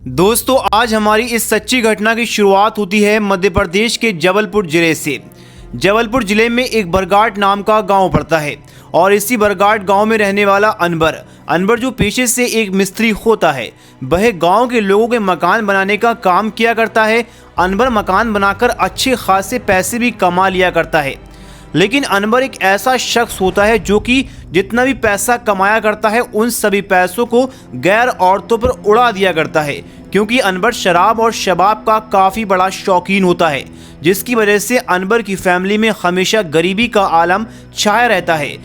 दोस्तों, आज हमारी इस सच्ची घटना की शुरुआत होती है मध्य प्रदेश के जबलपुर जिले से। जबलपुर जिले में एक बरगाट नाम का गांव पड़ता है और इसी बरगाट गांव में रहने वाला अनवर जो पेशे से एक मिस्त्री होता है, वह गांव के लोगों के मकान बनाने का काम किया करता है। अनवर मकान बनाकर अच्छे खासे पैसे भी कमा लिया करता है। लेकिन अनवर एक ऐसा शख्स होता है जो कि जितना भी पैसा कमाया करता है उन सभी पैसों को गैर औरतों पर उड़ा दिया करता है, क्योंकि अनवर शराब और शबाब का काफ़ी बड़ा शौकीन होता है, जिसकी वजह से अनवर की फैमिली में हमेशा गरीबी का आलम छाया रहता है।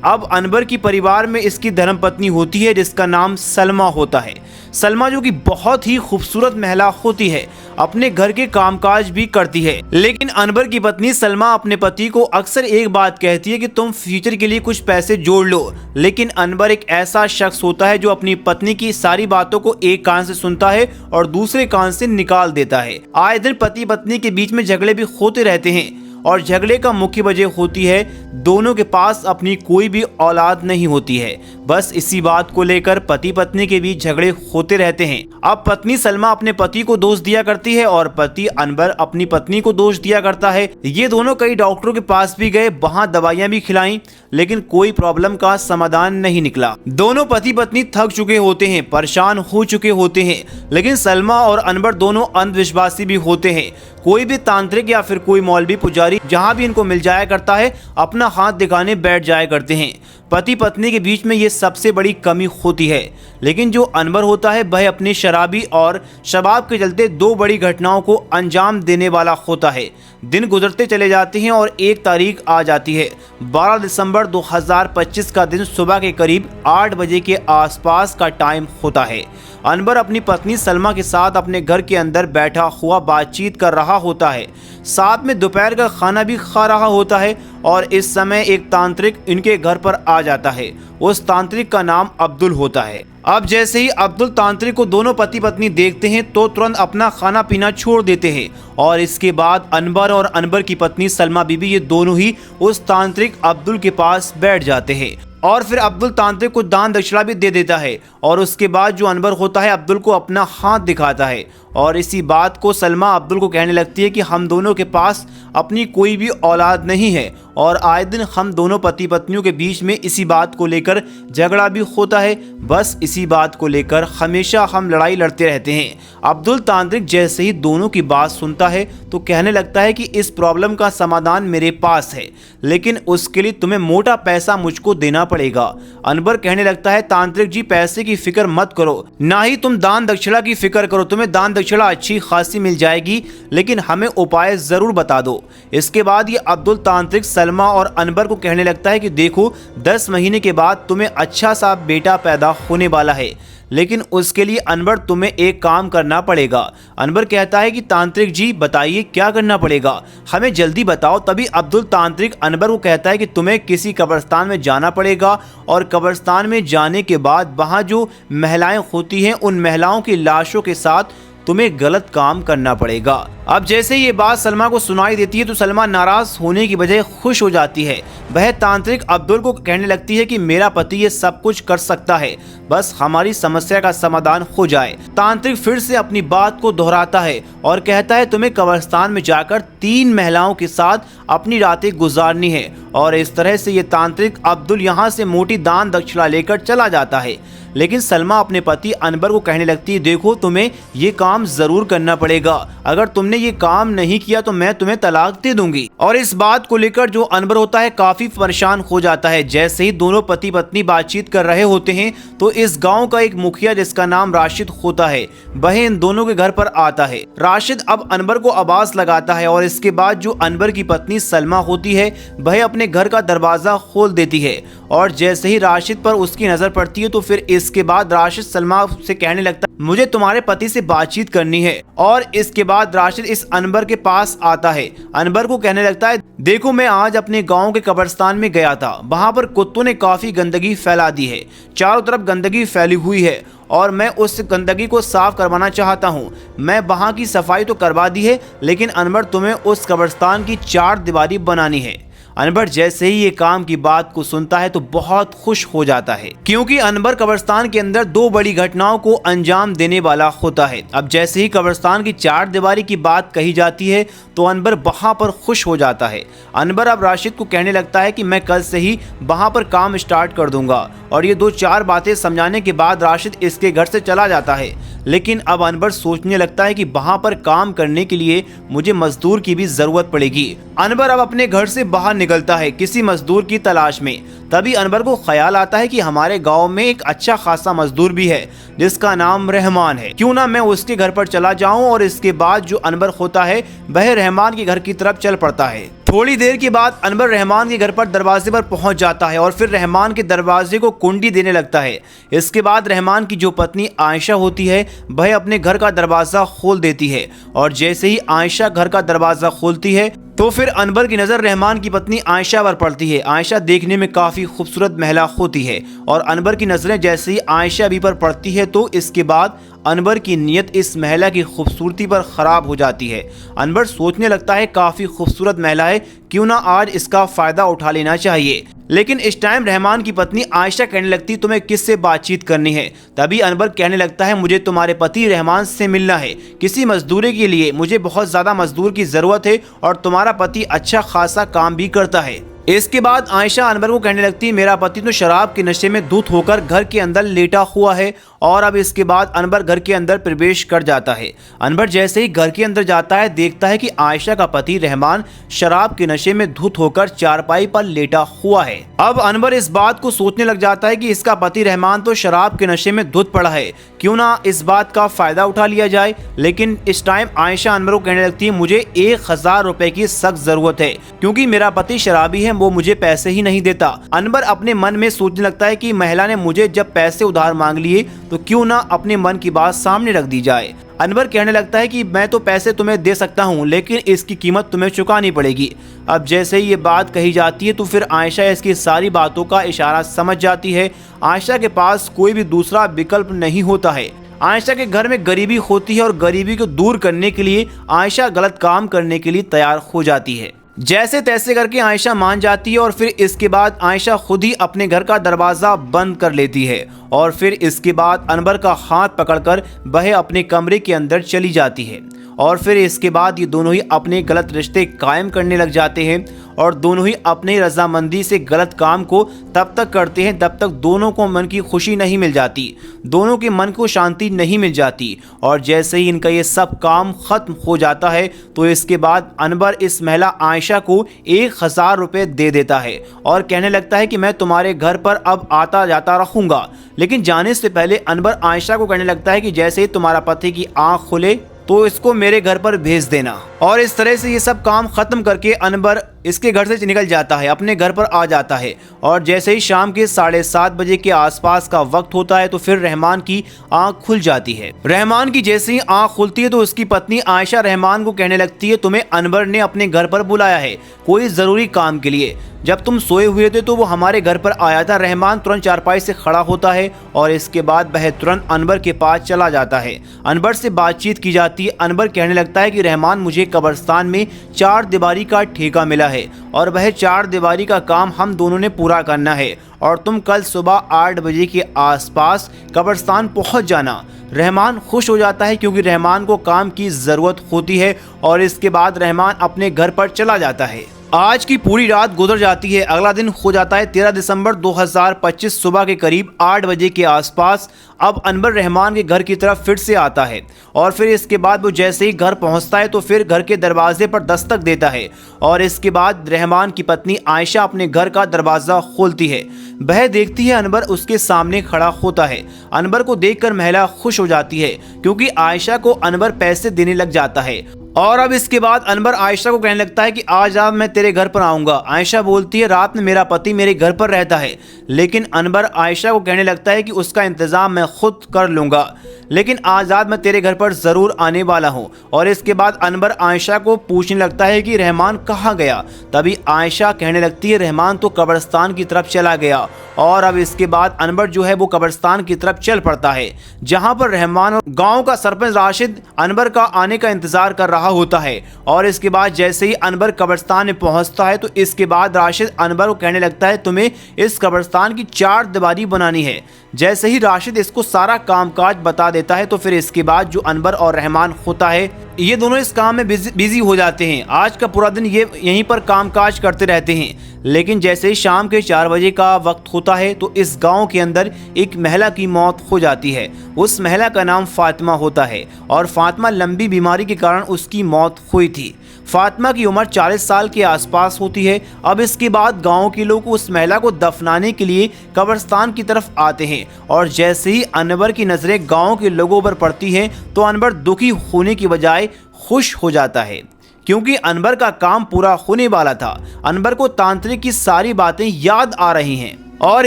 अब अनवर की परिवार में इसकी धर्मपत्नी होती है जिसका नाम सलमा होता है। सलमा जो कि बहुत ही खूबसूरत महिला होती है, अपने घर के कामकाज भी करती है। लेकिन अनवर की पत्नी सलमा अपने पति को अक्सर एक बात कहती है कि तुम फ्यूचर के लिए कुछ पैसे जोड़ लो। लेकिन अनवर एक ऐसा शख्स होता है जो अपनी पत्नी की सारी बातों को एक कान से सुनता है और दूसरे कान से निकाल देता है। आए दिन पति पत्नी के बीच में झगड़े भी होते रहते हैं और झगड़े का मुख्य वजह होती है दोनों के पास अपनी कोई भी औलाद नहीं होती है। बस इसी बात को लेकर पति पत्नी के बीच झगड़े होते रहते हैं। अब पत्नी सलमा अपने पति को दोष दिया करती है और पति अनवर अपनी पत्नी को दोष दिया करता है। ये दोनों कई डॉक्टरों के पास भी गए, वहां दवाइयां भी खिलाई, लेकिन कोई प्रॉब्लम का समाधान नहीं निकला। दोनों पति पत्नी थक चुके होते हैं, परेशान हो चुके होते हैं। लेकिन सलमा और अनवर दोनों अंधविश्वासी भी होते हैं। कोई भी तांत्रिक या फिर कोई मौलवी पुजारी जहां भी इनको मिल जाया करता है, अपना हाथ दिखाने बैठ जाया करते हैं। पति पत्नी के बीच में ये सबसे बड़ी कमी होती है। लेकिन जो अनवर होता है वह अपने शराबी और शबाब के चलते दो बड़ी घटनाओं को अंजाम देने वाला होता है। दिन गुजरते चले जाते हैं और एक तारीख आ जाती है। 12 दिसंबर 2025 का दिन सुबह के करीब 8 बजे के आसपास का टाइम होता है। अनवर अपनी पत्नी सलमा के साथ अपने घर के अंदर बैठा हुआ बातचीत कर रहा होता है, साथ में दोपहर का खाना भी खा रहा होता है। और इस समय एक तांत्रिक इनके घर पर आ जाता है। उस तांत्रिक का नाम अब्दुल होता है। अब जैसे ही अब्दुल तांत्रिक को दोनों पति पत्नी देखते हैं तो तुरंत अपना खाना पीना छोड़ देते हैं और इसके बाद अनवर और अनवर की पत्नी सलमा बीबी ये दोनों ही उस तांत्रिक अब्दुल के पास बैठ जाते हैं। और फिर अब्दुल तांत्रिक को दान दक्षिणा भी दे देता है और उसके बाद जो अनवर होता है अब्दुल को अपना हाथ दिखाता है और इसी बात को सलमा अब्दुल को कहने लगती है कि हम दोनों के पास अपनी कोई भी औलाद नहीं है और आए दिन हम दोनों पति पत्नियों के बीच में इसी बात को लेकर झगड़ा भी होता है। बस इसी बात को लेकर हमेशा हम लड़ाई लड़ते रहते हैं। अब्दुल तांत्रिक जैसे ही दोनों की बात सुनता है तो कहने लगता है कि इस प्रॉब्लम का समाधान मेरे पास है, लेकिन उसके लिए तुम्हें मोटा पैसा मुझको देना पड़ेगा। अनवर कहने लगता है तांत्रिक जी, पैसे की फिक्र मत करो, ना ही तुम दान दक्षिणा की फिक्र करो, तुम्हें दान दक्षिणा अच्छी खासी मिल जाएगी, लेकिन हमें उपाय जरूर बता दो। इसके बाद ये अब्दुल तांत्रिक सलमा और अनवर को कहने लगता है कि देखो 10 महीने के बाद तुम्हें अच्छा सा बेटा पैदा होने वाला है, लेकिन उसके लिए अनवर तुम्हें एक काम करना पड़ेगा। अनवर कहता है कि तांत्रिक जी बताइए क्या करना पड़ेगा, हमें जल्दी बताओ। तभी अब्दुल तांत्रिक अनवर को कहता है कि तुम्हें किसी कब्रिस्तान में जाना पड़ेगा और कब्रिस्तान में जाने के बाद वहाँ जो महिलाएं होती हैं उन महिलाओं की लाशों के साथ तुम्हें गलत काम करना पड़ेगा। अब जैसे ये बात सलमा को सुनाई देती है तो सलमा नाराज होने की बजाय खुश हो जाती है। वह तांत्रिक अब्दुल को कहने लगती है कि मेरा पति ये सब कुछ कर सकता है, बस हमारी समस्या का समाधान हो जाए। तांत्रिक फिर से अपनी बात को दोहराता है और कहता है तुम्हें कब्रिस्तान में जाकर 3 महिलाओं के साथ अपनी रातें गुजारनी है। और इस तरह से ये तांत्रिक अब्दुल यहाँ से मोटी दान दक्षिणा लेकर चला जाता है। लेकिन सलमा अपने पति अनवर को कहने लगती है देखो तुम्हें ये काम जरूर करना पड़ेगा, अगर तुमने ये काम नहीं किया तो मैं तुम्हें तलाक दे दूंगी। और इस बात को लेकर जो अनवर होता है काफी परेशान हो जाता है। जैसे ही दोनों पति पत्नी बातचीत कर रहे होते हैं तो इस गांव का एक मुखिया जिसका नाम राशिद होता है वह इन दोनों के घर पर आता है। राशिद अब अनवर को आवाज लगाता है और इसके बाद जो अनवर की पत्नी सलमा होती है वह अपने घर का दरवाजा खोल देती है और जैसे ही राशिद पर उसकी नजर पड़ती है तो फिर इसके बाद राशिद सलमा से कहने लगता है मुझे तुम्हारे पति से बातचीत करनी है। और इसके बाद राशिद इस अनवर के पास आता है। अनवर को कहने लगता है देखो मैं आज अपने गांव के कब्रिस्तान में गया था, वहां पर कुत्तों ने काफी गंदगी फैला दी है, चारों तरफ गंदगी फैली हुई है और मैं उस गंदगी को साफ करवाना चाहता हूं। मैं वहां की सफाई तो करवा दी है, लेकिन अनवर तुम्हें उस कब्रिस्तान की 4 दीवारी बनानी है। अनवर जैसे ही ये काम की बात को सुनता है तो बहुत खुश हो जाता है, क्योंकि अनवर कब्रिस्तान के अंदर दो बड़ी घटनाओं को अंजाम देने वाला होता है। अब जैसे ही कब्रिस्तान की चार दीवारी की बात कही जाती है तो अनवर वहां पर खुश हो जाता है। अनवर अब राशिद को कहने लगता है कि मैं कल से ही वहां पर काम स्टार्ट कर दूंगा, और ये दो चार बातें समझाने के बाद राशिद इसके घर से चला जाता है। लेकिन अब अनवर सोचने लगता है कि वहां पर काम करने के लिए मुझे मजदूर की भी जरूरत पड़ेगी। अनवर अब अपने घर से बाहर निकलता है किसी मजदूर की तलाश में। तभी अनवर को ख्याल आता है कि हमारे गांव में एक अच्छा खासा मजदूर भी है जिसका नाम रहमान है, क्यों ना मैं उसके घर पर चला जाऊं। और इसके बाद जो अनवर होता है वह रहमान के घर की तरफ चल पड़ता है। थोड़ी देर के बाद अनवर रहमान के घर पर दरवाजे पर पहुंच जाता है और फिर रहमान के दरवाजे को कुंडी देने लगता है। इसके बाद रहमान की जो पत्नी आयशा होती है वह अपने घर का दरवाजा खोल देती है, और जैसे ही आयशा घर का दरवाजा खोलती है तो फिर अनवर की नज़र रहमान की पत्नी आयशा पर पड़ती है। आयशा देखने में काफ़ी खूबसूरत महिला होती है, और अनवर की नज़रें जैसे ही आयशा भी पर पड़ती है तो इसके बाद अनवर की नीयत इस महिला की खूबसूरती पर ख़राब हो जाती है। अनवर सोचने लगता है काफ़ी खूबसूरत महिला है, क्यों ना आज इसका फ़ायदा उठा लेना चाहिए। लेकिन इस टाइम रहमान की पत्नी आयशा कहने लगती तुम्हें किससे बातचीत करनी है। तभी अनवर कहने लगता है मुझे तुम्हारे पति रहमान से मिलना है किसी मजदूरी के लिए, मुझे बहुत ज़्यादा मजदूर की ज़रूरत है और तुम्हारा पति अच्छा खासा काम भी करता है। इसके बाद आयशा अनवर को कहने लगती मेरा पति तो शराब के नशे में धुत होकर घर के अंदर लेटा हुआ है। और अब इसके बाद अनवर घर के अंदर प्रवेश कर जाता है। अनवर जैसे ही घर के अंदर जाता है देखता है कि आयशा का पति रहमान शराब के नशे में धुत होकर चारपाई पर लेटा हुआ है। अब अनवर इस बात को सोचने लग जाता है कि इसका पति रहमान तो शराब के नशे में धुत पड़ा है, क्यों ना इस बात का फायदा उठा लिया जाए। लेकिन इस टाइम आयशा अनवर को कहने लगती है मुझे 1000 रुपए की सख्त जरूरत है, क्योंकि मेरा पति शराबी है, वो मुझे पैसे ही नहीं देता। अनवर अपने मन में सोचने लगता है कि महिला ने मुझे जब पैसे उधार मांग लिए तो क्यों ना अपने मन की बात सामने रख दी जाए। अनवर कहने लगता है कि मैं तो पैसे तुम्हें दे सकता हूं, लेकिन इसकी कीमत तुम्हें चुकानी पड़ेगी। अब जैसे ही ये बात कही जाती है तो फिर आयशा इसकी सारी बातों का इशारा समझ जाती है। आयशा के पास कोई भी दूसरा विकल्प नहीं होता है। आयशा के घर में गरीबी होती है और गरीबी को दूर करने के लिए आयशा गलत काम करने के लिए तैयार हो जाती है। जैसे तैसे करके आयशा मान जाती है और फिर इसके बाद आयशा खुद ही अपने घर का दरवाज़ा बंद कर लेती है, और फिर इसके बाद अनवर का हाथ पकड़कर वह अपने कमरे के अंदर चली जाती है। और फिर इसके बाद ये दोनों ही अपने गलत रिश्ते कायम करने लग जाते हैं, और दोनों ही अपनी रजामंदी से गलत काम को तब तक करते हैं तब तक दोनों को मन की खुशी नहीं मिल जाती, दोनों के मन को शांति नहीं मिल जाती। और जैसे ही इनका ये सब काम ख़त्म हो जाता है तो इसके बाद अनवर इस महिला आयशा को 1000 रुपये दे देता है और कहने लगता है कि मैं तुम्हारे घर पर अब आता जाता रहूँगा। लेकिन जाने से पहले अनवर आयशा को कहने लगता है कि जैसे ही तुम्हारा पति की आँख खुले तो इसको मेरे घर पर भेज देना। और इस तरह से ये सब काम खत्म करके अनवर इसके घर से निकल जाता है, अपने घर पर आ जाता है। और जैसे ही शाम के 7:30 बजे के आसपास का वक्त होता है तो फिर रहमान की आंख खुल जाती है। रहमान की जैसे ही आंख खुलती है तो उसकी पत्नी आयशा रहमान को कहने लगती है तुम्हें अनवर ने अपने घर पर बुलाया है कोई जरूरी काम के लिए। जब तुम सोए हुए थे तो वो हमारे घर पर आया था। रहमान तुरंत चारपाई से खड़ा होता है और इसके बाद वह तुरंत अनवर के पास चला जाता है। अनवर से बातचीत की जाती है। अनवर कहने लगता है कि रहमान मुझे कब्रिस्तान में 4 दीवारी का ठेका मिला है और वह 4 दीवारी का काम हम दोनों ने पूरा करना है और तुम कल सुबह 8 बजे के आसपास कब्रिस्तान पहुंच जाना। रहमान खुश हो जाता है क्योंकि रहमान को काम की ज़रूरत होती है और इसके बाद रहमान अपने घर पर चला जाता है। आज की पूरी रात गुजर जाती है। अगला दिन हो जाता है 13 दिसंबर 2025 सुबह के करीब 8 बजे के आसपास। अब अनवर रहमान के घर की तरफ फिर से आता है और फिर इसके बाद वो जैसे ही घर पहुंचता है तो फिर घर के दरवाजे पर दस्तक देता है और इसके बाद रहमान की पत्नी आयशा अपने घर का दरवाज़ा खोलती है। वह देखती है अनवर उसके सामने खड़ा होता है। अनवर को देखकर महिला खुश हो जाती है क्योंकि आयशा को अनवर पैसे देने लग जाता है। और अब इसके बाद अनवर आयशा को कहने लगता है कि आज आप मैं तेरे घर पर आऊँगा। आयशा बोलती है रात में मेरा पति मेरे घर पर रहता है, लेकिन अनवर आयशा को कहने लगता है कि उसका इंतज़ाम मैं खुद कर लूँगा। लेकिन आज़ाद मैं तेरे घर पर ज़रूर आने वाला हूँ। और इसके बाद अनवर आयशा को पूछने लगता है कि रहमान कहाँ गया। तभी आयशा कहने लगती है रहमान तो कब्रिस्तान की तरफ चला गया। और अब इसके बाद अनवर जो है वो कब्रिस्तान की तरफ चल पड़ता है, जहाँ पर रहमान और गाँव का सरपंच राशिद अनवर का आने का इंतजार कर रहा होता है। और इसके बाद जैसे ही अनवर कब्रिस्तान में पहुंचता है तो इसके बाद राशिद अनवर को कहने लगता है तुम्हें इस कब्रिस्तान की 4 दीवारी बनानी है। जैसे ही राशिद इसको सारा कामकाज बता देता है तो फिर इसके बाद जो अनवर और रहमान होता है ये दोनों इस काम में बिजी हो जाते हैं। आज का पूरा दिन ये यहीं पर कामकाज करते रहते हैं। लेकिन जैसे ही शाम के 4 बजे का वक्त होता है तो इस गांव के अंदर एक महिला की मौत हो जाती है। उस महिला का नाम फातिमा होता है और फातिमा लंबी बीमारी के कारण उसकी मौत हुई थी। फातिमा की उम्र 40 साल के आसपास होती है। अब इसके बाद गांव के लोग उस महिला को दफनाने के लिए कब्रिस्तान की तरफ आते हैं और जैसे ही अनवर की नज़रें गांव के लोगों पर पड़ती हैं तो अनवर दुखी होने की बजाय खुश हो जाता है, क्योंकि अनवर का काम पूरा होने वाला था। अनवर को तांत्रिक की सारी बातें याद आ रही हैं। और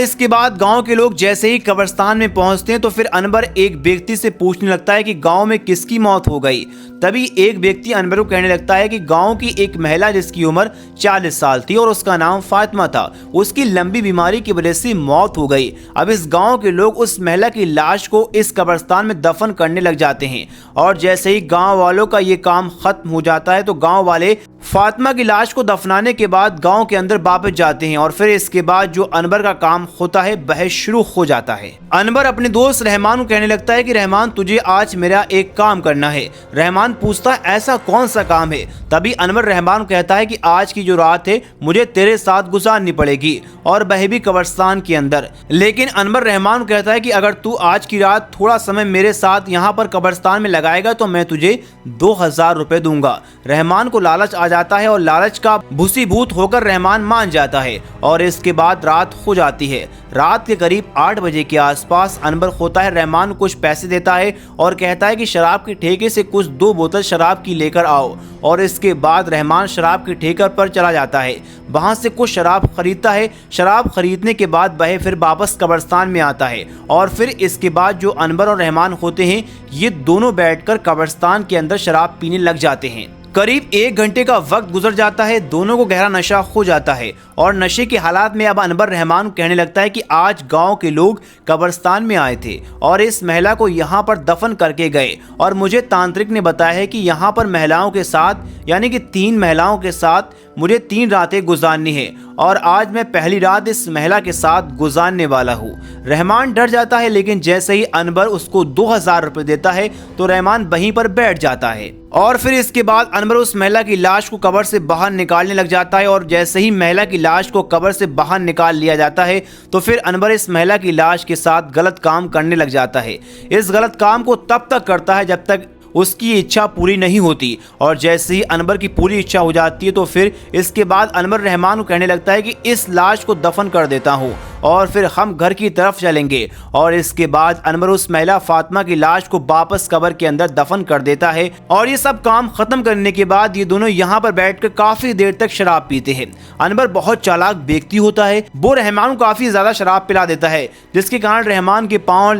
इसके बाद गांव के लोग जैसे ही कब्रिस्तान में पहुंचते हैं तो फिर अनवर एक व्यक्ति से पूछने लगता है कि गांव में किसकी मौत हो गई। तभी एक व्यक्ति अनवर को कहने लगता है कि गांव की एक महिला जिसकी उम्र 40 साल थी और उसका नाम फातिमा था, उसकी लंबी बीमारी की वजह से मौत हो गई। अब इस गांव के लोग उस महिला की लाश को इस कब्रिस्तान में दफन करने लग जाते हैं। और जैसे ही गांव वालों का ये काम खत्म हो जाता है तो गांव वाले फातिमा की लाश को दफनाने के बाद गांव के अंदर वापस जाते हैं। और फिर इसके बाद जो अनवर का काम होता है वह शुरू हो जाता है। अनवर अपने दोस्त रहमान को कहने लगता है कि रहमान तुझे आज मेरा एक काम करना है। रहमान पूछता है ऐसा कौन सा काम है। तभी अनवर रहमान को कहता है कि आज की जो रात है मुझे तेरे साथ गुजारनी पड़ेगी और वह भी कब्रिस्तान के अंदर। लेकिन अनवर रहमान को कहता है कि अगर तू आज की रात थोड़ा समय मेरे साथ यहाँ पर कब्रिस्तान में लगाएगा तो मैं तुझे 2000 रुपए दूंगा। रहमान को लालच आ जाता है और लालच का भूसीभूत होकर रहमान मान जाता है। और इसके बाद रात हो जाती है। रात के करीब 8 बजे के आसपास अनवर होता है रहमान को कुछ पैसे देता है और कहता है कि शराब के ठेके से कुछ 2 बोतल शराब की लेकर आओ। और इसके बाद रहमान शराब के ठेके पर चला जाता है, वहां से कुछ शराब खरीदता है। शराब खरीदने के बाद वह फिर वापस कब्रिस्तान में आता है। और फिर इसके बाद जो अनवर और रहमान होते हैं ये दोनों बैठकर कब्रिस्तान के अंदर शराब पीने लग जाते हैं। करीब 1 घंटे का वक्त गुजर जाता है। दोनों को गहरा नशा हो जाता है और नशे के हालात में अब अनवर रहमान कहने लगता है कि आज गांव के लोग कब्रिस्तान में आए थे और इस महिला को यहाँ पर दफन करके गए और मुझे तांत्रिक ने बताया है कि यहाँ पर महिलाओं के साथ यानी कि 3 महिलाओं के साथ मुझे 3 रातें गुजारनी है और आज मैं पहली रात इस महिला के साथ गुजारने वाला हूँ। रहमान डर जाता है, लेकिन जैसे ही अनवर उसको 2000 रुपए देता है तो रहमान वहीं पर बैठ जाता है। और फिर इसके बाद अनवर उस महिला की लाश को कब्र से बाहर निकालने लग जाता है और जैसे ही महिला की लाश को कब्र से बाहर निकाल लिया जाता है तो फिर अनवर इस महिला की लाश के साथ गलत काम करने लग जाता है। इस गलत काम को तब तक करता है जब तक उसकी इच्छा पूरी नहीं होती। और जैसे ही अनवर की पूरी इच्छा हो जाती है तो फिर इसके बाद अनवर रहमान को कहने लगता है कि इस लाश को दफन कर देता हूँ और फिर हम घर की तरफ चलेंगे। और इसके बाद अनवर उस महिला फातिमा की लाश को वापस कब्र के अंदर दफन कर देता है। और ये सब काम खत्म करने के बाद ये दोनों यहाँ पर बैठकर काफी देर तक शराब पीते हैं। अनवर बहुत चालाक व्यक्ति होता है, वो रहमान को काफी ज्यादा शराब पिला देता है जिसके कारण रहमान के पांव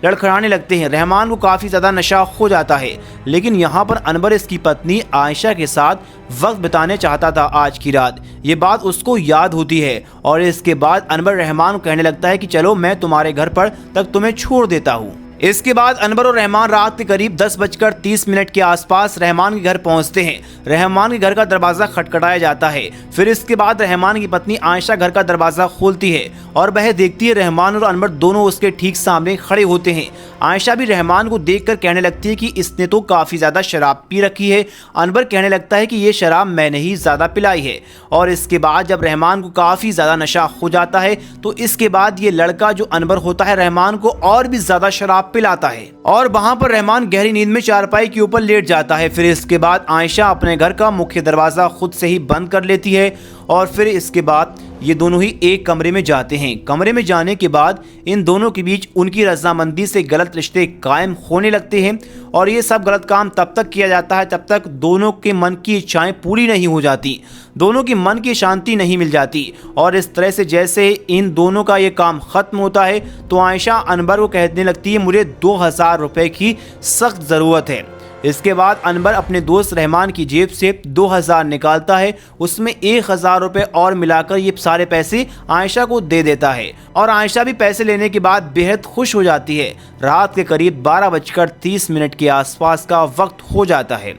लड़खड़ाने लगते हैं। रहमान को काफी ज्यादा नशा हो जाता है। लेकिन यहाँ पर अनवर इसकी पत्नी आयशा के साथ वक्त बिताने चाहता था आज की रात। ये बात उसको याद होती है और इसके बाद अनवर रहमान को कहने लगता है कि चलो मैं तुम्हारे घर पर तक तुम्हें छोड़ देता हूँ। इसके बाद अनवर और रहमान रात के करीब 10:30 के आसपास रहमान के घर पहुंचते हैं। रहमान के घर का दरवाजा खटखटाया जाता है। फिर इसके बाद रहमान की पत्नी आयशा घर का दरवाजा खोलती है और वह देखती है रहमान और अनवर दोनों उसके ठीक सामने खड़े होते हैं। आयशा भी रहमान को देखकर कहने लगती है कि इसने तो काफी ज्यादा शराब पी रखी है। अनवर कहने लगता है कि ये शराब मैंने ही ज्यादा पिलाई है। और इसके बाद जब रहमान को काफी ज्यादा नशा हो जाता है तो इसके बाद ये लड़का जो अनवर होता है रहमान को और भी ज्यादा शराब पिलाता है और वहां पर रहमान गहरी नींद में चारपाई के ऊपर लेट जाता है। फिर इसके बाद आयशा अपने घर का मुख्य दरवाजा खुद से ही बंद कर लेती है और फिर इसके बाद ये दोनों ही एक कमरे में जाते हैं। कमरे में जाने के बाद इन दोनों के बीच उनकी रजामंदी से गलत रिश्ते कायम होने लगते हैं और ये सब गलत काम तब तक किया जाता है जब तक दोनों के मन की इच्छाएं पूरी नहीं हो जाती, दोनों की मन की शांति नहीं मिल जाती। और इस तरह से जैसे इन दोनों का ये काम खत्म होता है तो आयशा अनवर को कहने लगती है मुझे 2000 रुपए की सख्त ज़रूरत है। इसके बाद अनवर अपने दोस्त रहमान की जेब से 2000 निकालता है, उसमें 1000 रुपये और मिलाकर ये सारे पैसे आयशा को दे देता है और आयशा भी पैसे लेने के बाद बेहद खुश हो जाती है। रात के करीब 12:30 के आसपास का वक्त हो जाता है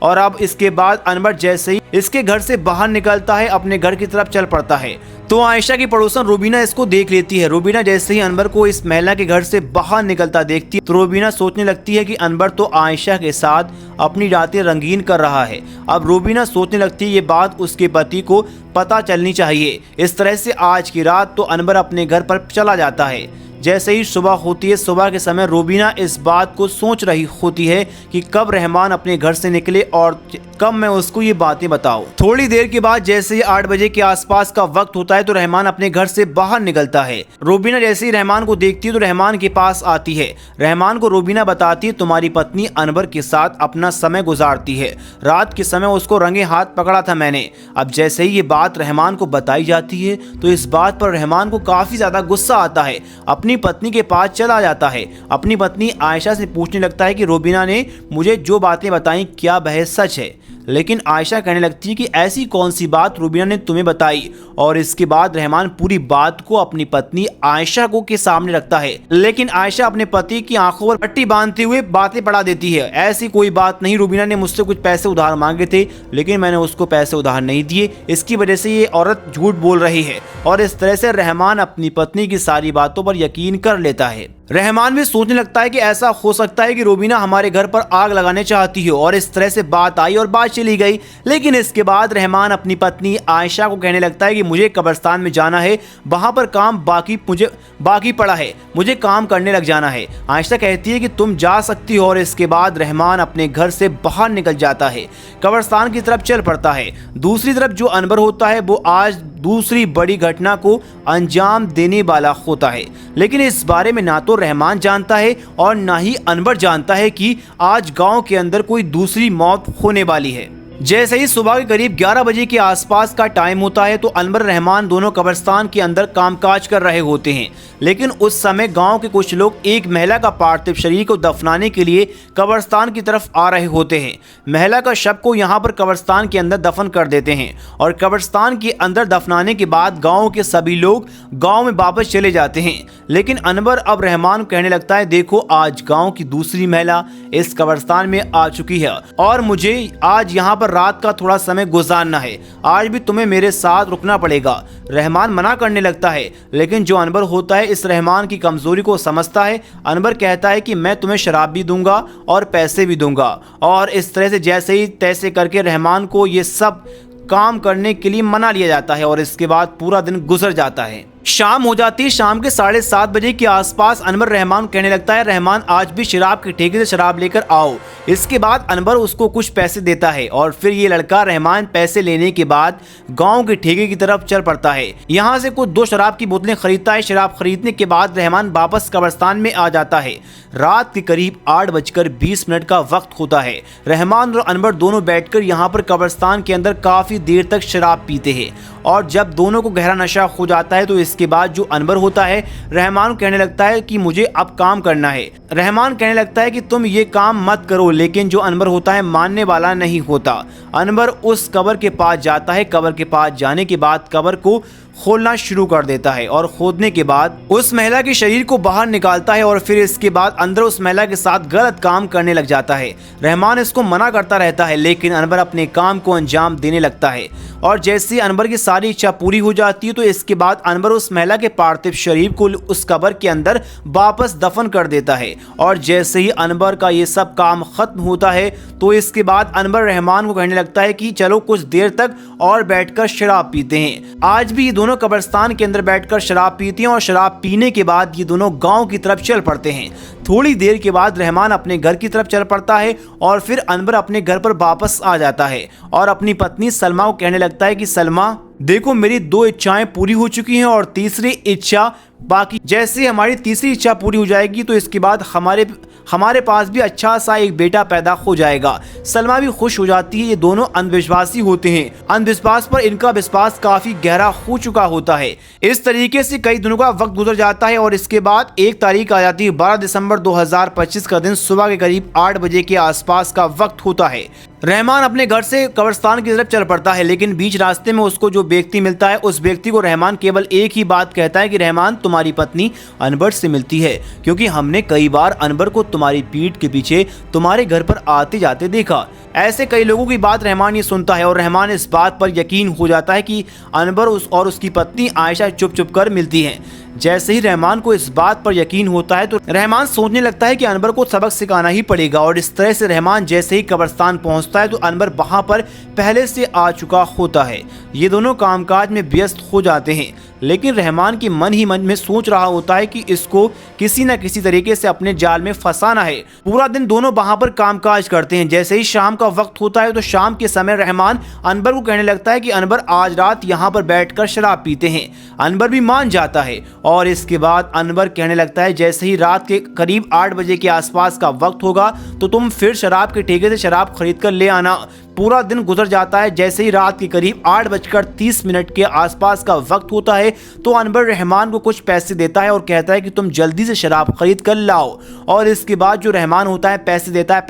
और अब इसके बाद अनवर जैसे ही इसके घर से बाहर निकलता है अपने घर की तरफ चल पड़ता है तो आयशा की पड़ोसन रूबीना इसको देख लेती है। रूबीना जैसे ही अनवर को इस महिला के घर से बाहर निकलता देखती है तो रूबीना सोचने लगती है कि अनवर तो आयशा के साथ अपनी रातें रंगीन कर रहा है। अब रूबीना सोचने लगती है ये बात उसके पति को पता चलनी चाहिए। इस तरह से आज की रात तो अनवर अपने घर पर चला जाता है। जैसे ही सुबह होती है, सुबह के समय रूबीना इस बात को सोच रही होती है कि कब रहमान अपने घर से निकले और कब मैं उसको ये बातें बताऊं। थोड़ी देर के बाद जैसे ही 8 बजे के आसपास का वक्त होता है तो रहमान अपने घर से बाहर निकलता है। रूबीना जैसे ही रहमान को देखती है तो रहमान के पास आती है। रहमान को रूबीना बताती है तुम्हारी पत्नी अनवर के साथ अपना समय गुजारती है, रात के समय उसको रंगे हाथ पकड़ा था मैंने। अब जैसे ही ये बात रहमान को बताई जाती है तो इस बात पर रहमान को काफी ज्यादा गुस्सा आता है। अपनी पत्नी के पास चला जाता है, अपनी पत्नी आयशा से पूछने लगता है कि रूबीना ने मुझे जो बातें बताई क्या वह सच है। लेकिन आयशा कहने लगती है कि ऐसी कौन सी बात रूबीना ने तुम्हें बताई। और इसके बाद रहमान पूरी बात को अपनी पत्नी आयशा को के सामने रखता है, लेकिन आयशा अपने पति की आंखों पर पट्टी बांधते हुए बातें बढ़ा देती है। ऐसी कोई बात नहीं, रूबीना ने मुझसे कुछ पैसे उधार मांगे थे लेकिन मैंने उसको पैसे उधार नहीं दिए, इसकी वजह से ये औरत झूठ बोल रही है। और इस तरह से रहमान अपनी पत्नी की सारी बातों पर यकीन कर लेता है। रहमान भी सोचने लगता है कि ऐसा हो सकता है कि रूबीना हमारे घर पर आग लगाने चाहती हो और इस तरह से बात आई और बात चली गई। लेकिन इसके बाद रहमान अपनी पत्नी आयशा को कहने लगता है कि मुझे कब्रिस्तान में जाना है, वहां पर काम बाकी पड़ा है, मुझे काम करने लग जाना है। आयशा कहती है कि तुम जा सकती हो और इसके बाद रहमान अपने घर से बाहर निकल जाता है, कब्रिस्तान की तरफ चल पड़ता है। दूसरी तरफ जो अनवर होता है वो आज दूसरी बड़ी घटना को अंजाम देने वाला होता है, लेकिन इस बारे में ना तो रहमान जानता है और ना ही अनवर जानता है कि आज गांव के अंदर कोई दूसरी मौत होने वाली है। जैसे ही सुबह के करीब 11 बजे के आसपास का टाइम होता है तो अनवर रहमान दोनों कब्रिस्तान के अंदर कामकाज कर रहे होते हैं, लेकिन उस समय गांव के कुछ लोग एक महिला का पार्थिव शरीर को दफनाने के लिए कब्रिस्तान की तरफ आ रहे होते हैं। महिला का शव को यहां पर कब्रिस्तान के अंदर दफन कर देते हैं और कब्रिस्तान के अंदर दफनाने के बाद गाँव के सभी लोग गाँव में वापस चले जाते हैं। लेकिन अनवर अब रहमान कहने लगता है देखो आज गाँव की दूसरी महिला इस कब्रिस्तान में आ चुकी है और मुझे आज यहाँ पर रात का थोड़ा समय गुजारना है, आज भी तुम्हें मेरे साथ रुकना पड़ेगा। रहमान मना करने लगता है, लेकिन जो अनवर होता है इस रहमान की कमजोरी को समझता है। अनवर कहता है कि मैं तुम्हें शराब भी दूंगा और पैसे भी दूंगा। और इस तरह से जैसे ही तैसे करके रहमान को ये सब काम करने के लिए मना लिया जाता है और इसके बाद पूरा दिन गुजर जाता है। शाम हो जाती है। शाम के 7:30 बजे के आसपास अनवर रहमान कहने लगता है रहमान आज भी शराब के ठेके से शराब लेकर आओ। इसके बाद अनवर उसको कुछ पैसे देता है और फिर ये लड़का रहमान पैसे लेने के बाद गांव के ठेके की तरफ चल पड़ता है। यहाँ से कुछ 2 शराब की बोतलें खरीदता है। शराब खरीदने के बाद रहमान वापस कब्रिस्तान में आ जाता है। रात के करीब 8:20 का वक्त होता है। रहमान और अनवर दोनों बैठकर यहाँ पर कब्रिस्तान के अंदर काफी देर तक शराब पीते हैं और जब दोनों को गहरा नशा हो जाता है तो इसके बाद जो अनवर होता है रहमान कहने लगता है कि मुझे अब काम करना है। रहमान कहने लगता है कि तुम ये काम मत करो, लेकिन जो अनवर होता है मानने वाला नहीं होता। अनवर उस कब्र के पास जाता है। कब्र के पास जाने के बाद कब्र को खोलना शुरू कर देता है और खोदने के बाद उस महिला के शरीर को बाहर निकालता है और फिर इसके बाद अंदर उस महिला के साथ गलत काम करने लग जाता है। रहमान इसको मना करता रहता है, लेकिन अनवर अपने काम को अंजाम देने लगता है और जैसे अनवर की सारी इच्छा पूरी हो जाती है तो इसके बाद अनवर उस महिला के पार्थिव शरीर को उस कब्र के अंदर वापस दफन कर देता है। और जैसे ही अनवर का ये सब काम खत्म होता है तो इसके बाद अनवर रहमान को कहने लगता है कि चलो कुछ देर तक और बैठकर शराब पीते हैं। आज भी दोनों कब्रिस्तान के अंदर बैठकर शराब पीते हैं और शराब पीने के बाद ये दोनों गांव की तरफ चल पड़ते हैं। थोड़ी देर के बाद रहमान अपने घर की तरफ चल पड़ता है और फिर अनवर अपने घर पर वापस आ जाता है और अपनी पत्नी सलमा को कहने लगता है कि सलमा देखो मेरी 2 इच्छाएं पूरी हो चुकी हैं और तीसरी इच्छा बाकी। जैसे हमारी तीसरी इच्छा पूरी हो जाएगी तो इसके बाद हमारे पास भी अच्छा सा एक बेटा पैदा हो जाएगा। सलमा भी खुश हो जाती है। ये दोनों अंधविश्वासी होते हैं। अंधविश्वास पर इनका विश्वास काफी गहरा हो चुका होता है। इस तरीके से कई दिनों का वक्त गुजर जाता है और इसके बाद एक तारीख आ जाती है। 12 दिसंबर 2025 का दिन सुबह के करीब 8 बजे के आसपास का वक्त होता है। रहमान अपने घर से कब्रिस्तान की तरफ चल पड़ता है, लेकिन बीच रास्ते में उसको जो व्यक्ति मिलता है उस व्यक्ति को रहमान केवल एक ही बात कहता है कि रहमान तुम्हारी पत्नी अनवर से मिलती है, क्योंकि हमने कई बार अनवर को तुम्हारी पीठ के पीछे तुम्हारे घर पर आते जाते देखा। ऐसे कई लोगों की बात रहमान ये सुनता है और रहमान इस बात पर यकीन हो जाता है कि अनवर और उसकी पत्नी आयशा चुप चुप कर मिलती हैं। जैसे ही रहमान को इस बात पर यकीन होता है तो रहमान सोचने लगता है कि अनवर को सबक सिखाना ही पड़ेगा और इस तरह से रहमान जैसे ही कब्रिस्तान पहुंचता है तो अनवर वहां पर पहले से आ चुका होता है। ये दोनों कामकाज में व्यस्त हो जाते हैं, लेकिन रहमान की मन ही मन में सोच रहा होता है कि इसको किसी न किसी तरीके से अपने जाल में फंसाना है। पूरा दिन दोनों वहां पर कामकाज करते हैं। जैसे ही शाम का वक्त होता है तो शाम के समय रहमान अनवर को कहने लगता है कि अनवर आज रात यहाँ पर बैठकर शराब पीते हैं। अनवर भी मान जाता है और इसके बाद अनवर कहने लगता है जैसे ही रात के करीब 8 बजे के आसपास का वक्त होगा तो तुम फिर शराब के ठेके से शराब खरीद कर ले आना। पूरा दिन गुजर जाता है। जैसे ही रात के करीब 8:30 के आसपास का वक्त होता है तो अनवर रहमान को कुछ पैसे देता है और कहता है कि तुम जल्दी से शराब खरीद कर लाओ। और इसके बाद जो रहमान होता है पैसे देता है।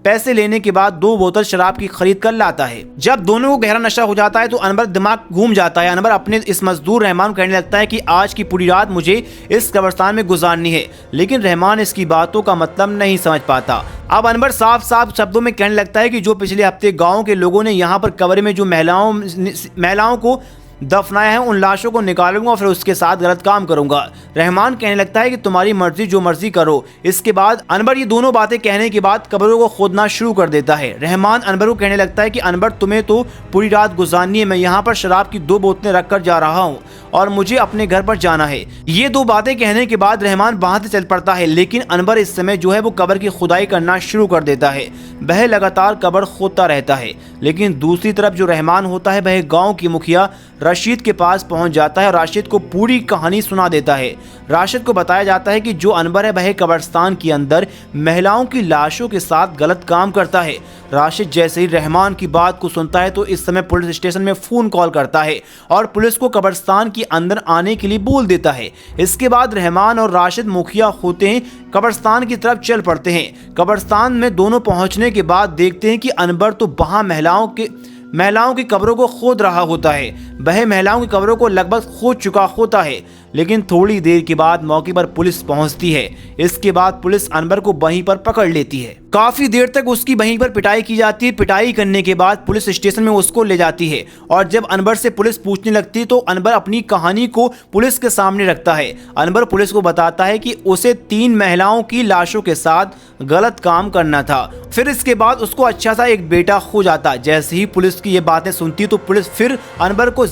पैसे लेने के बाद 2 बोतल शराब की खरीद कर लाता है। जब दोनों को गहरा नशा हो जाता है तो अनवर दिमाग घूम जाता है। अनवर अपने इस मजदूर रहमान को कहने लगता है कि आज की पूरी रात मुझे इस कब्रिस्तान में गुजारनी है, लेकिन रहमान इसकी बातों का मतलब नहीं समझ पाता। अब अनवर साफ साफ शब्दों में कहने लगता है कि जो पिछले हफ्ते गांव के लोगों ने यहाँ पर कब्र में जो महिलाओं को दफनाया है उन लाशों को निकालूंगा और फिर उसके साथ गलत काम करूंगा। रहमान कहने लगता है कि तुम्हारी मर्जी, जो मर्जी करो। इसके बाद अनवर ये दोनों बातें कहने के बाद कब्रों को खोदना शुरू कर देता है। रहमान अनवर को कहने लगता है कि अनवर तुम्हें तो पूरी रात गुजारनी है, मैं यहाँ पर शराब की 2 बोतलें रखकर जा रहा हूँ और मुझे अपने घर पर जाना है। ये 2 बातें कहने के बाद रहमान वहां से चल पड़ता है, लेकिन अनवर इस समय जो है वो कब्र की खुदाई करना शुरू कर देता है। वह लगातार कब्र खोदता रहता है, लेकिन दूसरी तरफ जो रहमान होता है वह गाँव की मुखिया राशिद के पास पहुंच जाता है और राशिद को पूरी कहानी सुना देता है। राशिद को बताया जाता है कि जो अनवर है वह कब्रिस्तान के अंदर महिलाओं की लाशों के साथ गलत काम करता है। राशिद जैसे ही रहमान की बात को सुनता है तो इस समय पुलिस स्टेशन में फोन कॉल करता है और पुलिस को कब्रिस्तान के अंदर आने के लिए बोल देता है। इसके बाद रहमान और राशिद मुखिया होते हैं कब्रिस्तान की तरफ चल पड़ते हैं। कब्रिस्तान में दोनों पहुंचने के बाद देखते हैं कि अनवर तो वहां महिलाओं की कब्रों को खोद रहा होता है। वह महिलाओं की कब्रों को लगभग खोद चुका होता है, लेकिन थोड़ी देर के बाद मौके पर पुलिस पहुंचती है। इसके बाद पुलिस अनवर को वहीं पर पकड़ लेती है। काफी देर तक उसकी वहीं पर पिटाई की जाती है। पिटाई करने के बाद पुलिस स्टेशन में उसको ले जाती है और जब अनवर से पुलिस पूछने लगती है तो अनवर अपनी कहानी को पुलिस के सामने रखता है। अनवर पुलिस को बताता है कि उसे 3 महिलाओं की लाशों के साथ गलत काम करना था। फिर इसके बाद उसको अच्छा सा एक बेटा हो जाता। जैसे ही पुलिस की ये बातें सुनती है तो पुलिस फिर अनवर को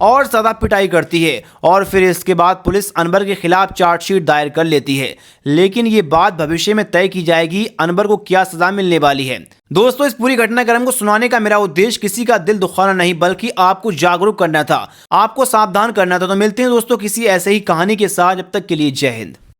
और ज्यादा पिटाई करती है और फिर इसके बाद पुलिस अनवर के खिलाफ चार्जशीट दायर कर लेती है। लेकिन ये बात भविष्य में तय की जाएगी अनवर को क्या सजा मिलने वाली है। दोस्तों, इस पूरी घटनाक्रम को सुनाने का मेरा उद्देश्य किसी का दिल दुखाना नहीं, बल्कि आपको जागरूक करना था, आपको सावधान करना था। तो मिलते हैं दोस्तों किसी ऐसे ही कहानी के साथ। जब तक के लिए जय हिंद।